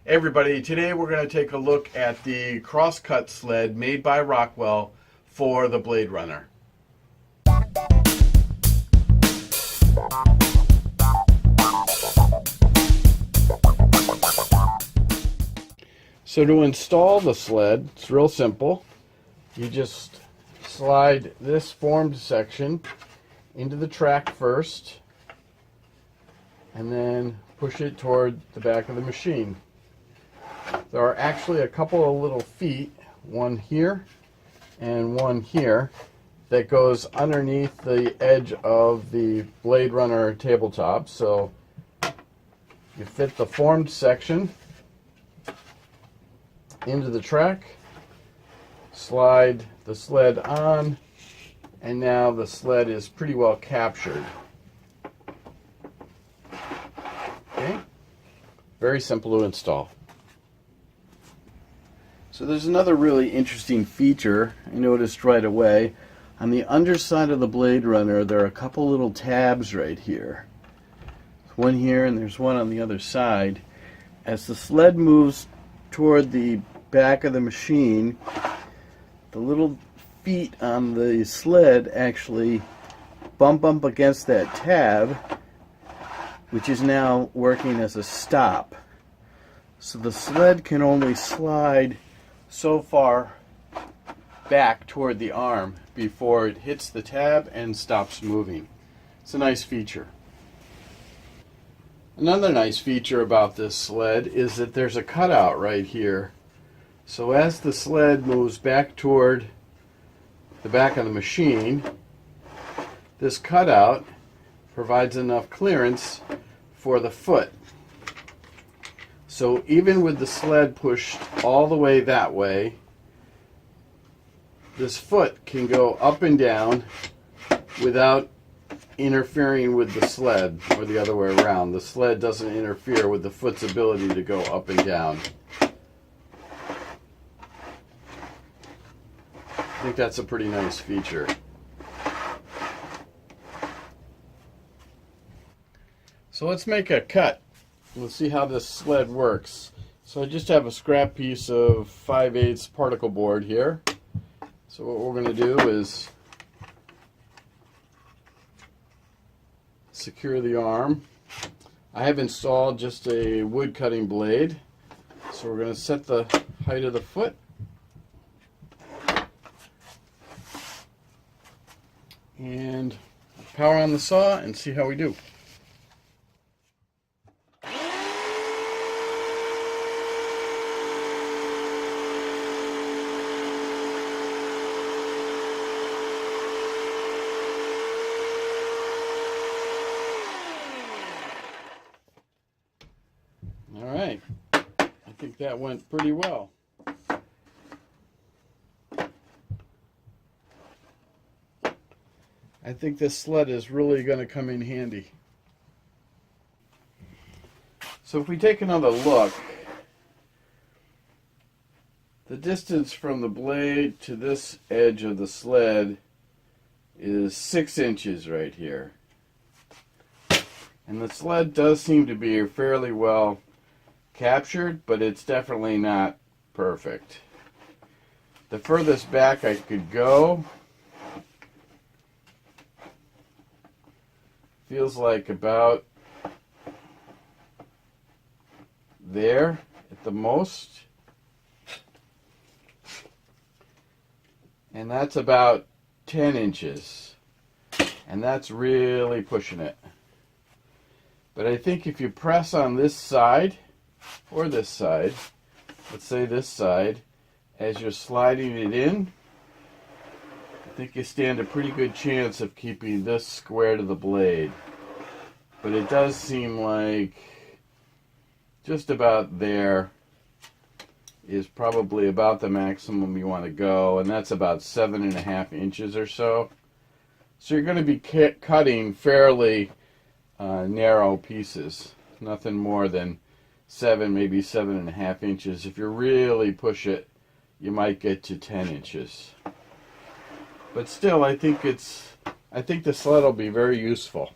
Hey everybody, today we're going to take a look at the Crosscut sled made by Rockwell for the Bladerunner. So to install the sled, it's real simple. You just slide this formed section into the track first and then push it toward the back of the machine. There are actually a couple of little feet, one here and one here, that goes underneath the edge of the Bladerunner tabletop. So you fit the formed section into the track, slide the sled on, and now the sled is pretty well captured. Okay, very simple to install. So there's another really interesting feature I noticed right away. On the underside of the Bladerunner, there are a couple little tabs right here. One here and there's one on the other side. As the sled moves toward the back of the machine, the little feet on the sled actually bump up against that tab, which is now working as a stop. So the sled can only slide so far back toward the arm before it hits the tab and stops moving. It's a nice feature. Another nice feature about this sled is that there's a cutout right here. So as the sled moves back toward the back of the machine, this cutout provides enough clearance for the foot. So even with the sled pushed all the way that way, this foot can go up and down without interfering with the sled, or the other way around. The sled doesn't interfere with the foot's ability to go up and down. I think that's a pretty nice feature. So let's make a cut. Let's see how this sled works. So I just have a scrap piece of 5/8 particle board here. So what we're going to do is secure the arm. I have installed just a wood cutting blade. So we're going to set the height of the foot. And power on the saw and see how we do. All right, I think that went pretty well. I think this sled is really going to come in handy. So if we take another look, the distance from the blade to this edge of the sled is 6 inches right here. And the sled does seem to be fairly well captured, but it's definitely not perfect. The furthest back I could go feels like about there at the most, and that's about 10 inches, and that's really pushing it. But I think if you press on this side or this side, let's say this side, as you're sliding it in, I think you stand a pretty good chance of keeping this square to the blade. But it does seem like just about there is probably about the maximum you want to go, and that's about 7.5 inches or so. So you're going to be cutting fairly narrow pieces, nothing more than 7, maybe 7.5 inches. If you really push it, you might get to 10 inches. But still, I think the sled will be very useful.